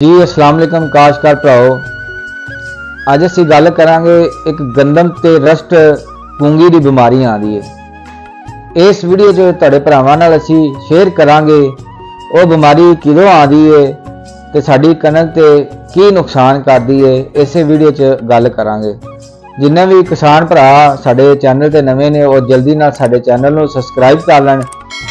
जी अस्सलाम वालेकुम काशकार भराओ। अज असी गल करांगे एक गंदम ते रस्ट पूंगी की बीमारी आती है। इस वीडियो च तुहाडे भरावां नाल असी शेयर करांगे वो बीमारी किदों आती है ते साडी कणक ते की नुकसान करदी है। इस वीडियो च गल करांगे। जिन्ने भी किसान भरा साडे चैनल ते नवे ने और जल्दी नाल साडे चैनल नूं सबसक्राइब कर लैण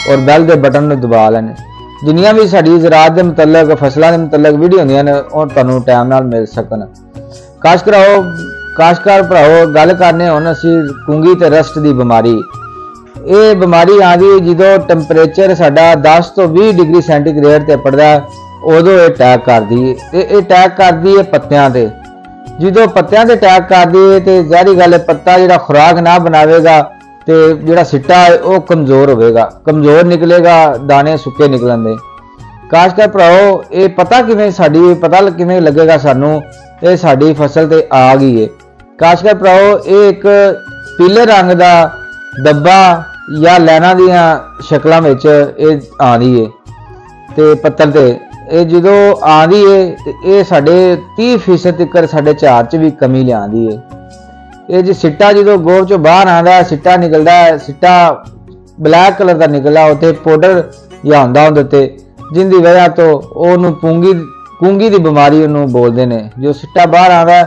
और बैल दे बटन नूं दबा लैण। जिन्नियां भी साडी ज़राअत दे मुतलक फसलों के मुतलक वीडियो होंदियां ने और तुहानूं टाइम नाल मिल सकन। काशकार भराओ गल करने हुण असीं पूंगी ते रस्ट की बीमारी। ये बीमारी आती जो टैंपरेचर साडा 10 तो 20 डिग्री सेंटीग्रेड ते पड़दा उदों ये अटैक करदी है। ये अटैक करदी है पत्तियां ते। जो पत्तियां ते अटैक करदी है तो ज़ाहिर गल है पत्ता जिहड़ा खुराक ना बनावेगा तो जिहड़ा सिट्टा है वह कमज़ोर होगा, कमज़ोर निकलेगा, दाने सुके निकलन दे। काशकार भराओ ये पता किवें साडी पता किवें लगेगा सानू ये साडी फसल ते आ गई है। काशकार भराओ ये एक पीले रंग का डब्बा या लैना दियां शक्लों में आती है ते पत्तर ते ये जो आती है ये साढ़े 30% तक साढ़े झाड़ च भी कमी लियादी है। ये जो सिट्टा जो गोब चो बाहर आता है सिट्टा निकलता है, सिट्टा ब्लैक कलर का निकला उत्ते पाउडर या होंदा उहदे जिंदी वजह तो उन्होंने पूंगी की बीमारी उन्होंने बोलते हैं। जो सिट्टा बाहर आता है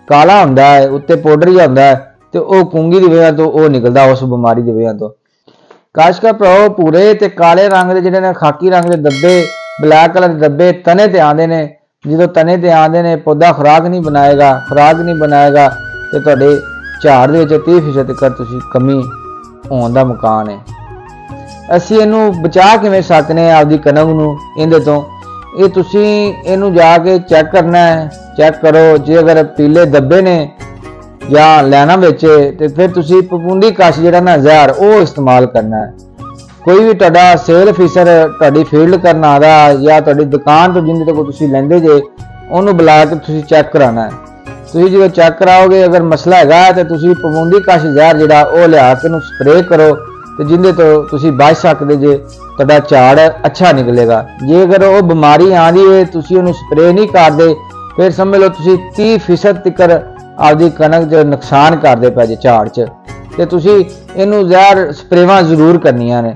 काला होंदा है उत्ते पाउडर या होंदा है तो वह पूंगी की वजह तो वह निकलता उस बीमारी की वजह तो। काशकार भराओ भूरे ते काले रंग के जिहड़े ने खाकी रंग के डब्बे ब्लैक कलर के डब्बे तने ते आते हैं। जो तने ते आते हैं पौधा खुराक नहीं बनाएगा तो तुहाडे झाड़ दे 30% तक तुसीं कमी होने का मुकान है। असीं इनू बचा किवें सकने आपदी कणक नूं इहदे तों। ये तुसीं इनू जाके चैक करना है। चैक करो जे अगर पीले धब्बे ने या लैना विच ते फिर तुसीं फफूंदी कश जिहड़ा ना जहर वो इस्तेमाल करना है। कोई भी तुहाडा सेल अफिसर तुहाडी फील्ड करन आदा या तुहाडी दुकान तो जिंदे तक तुसीं लैंदे जे उहनूं बुला के तुसीं चैक कराना है। तुसीं जो चेक कराओगे अगर मसला है तो तुसीं फफूंदी कश जहर जिहड़ा वो लिया के उहनूं स्प्रे करो तो जिंदे तो तुसीं बच सकदे जे तुहाडा झाड़ अच्छा निकलेगा। जे अगर वो बीमारी आंदी है तुसीं उहनूं स्प्रे नहीं करदे फिर समझ लो तुसीं 30% तक आपदी कणक जो नुकसान करदे पे जे झाड़ च ते तुसीं इहनूं जहर स्प्रेवां जरूर करनियां ने।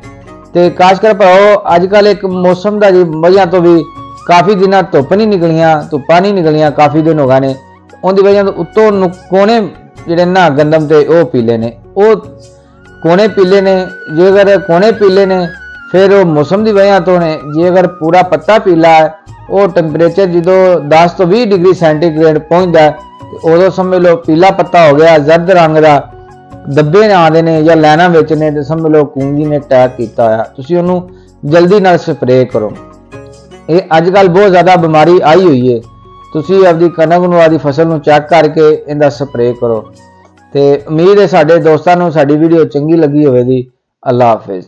ते काशकार भराओ अजकल एक मौसम का जी वजह तो भी काफ़ी दिन धुप्प नहीं निकलियां काफ़ी दिन हो गए ने उनकी वजह तो उत्तों कोने जिहड़े ना गंदम ते वो पीले ने वो कोने पीले ने। जे अगर कोने पीले ने फिर वो मौसम की वजह तो ने। जे अगर पूरा पत्ता पीला है वो टैंपरेचर जो 10 तो 20 डिग्री सेंटीग्रेड पहुँचता है तो उदों समझ लो पीला पत्ता हो गया जर्द रंग का डब्बे आते हैं या लैना विच ने तो समझ लो पूंगी ने अटैक किया होया। तुसीं उहनूं जल्दी नाल स्प्रे करो। ये अजकल बहुत ज़्यादा बीमारी आई हुई है। तुसीं आपदी कणक नूं आपदी फसल नूं चैक करके इहदा स्प्रे करो। ते उम्मीद है साडे दोस्तां नूं साडी वीडियो चंगी लगी होवेगी। अल्लाह हाफिज़।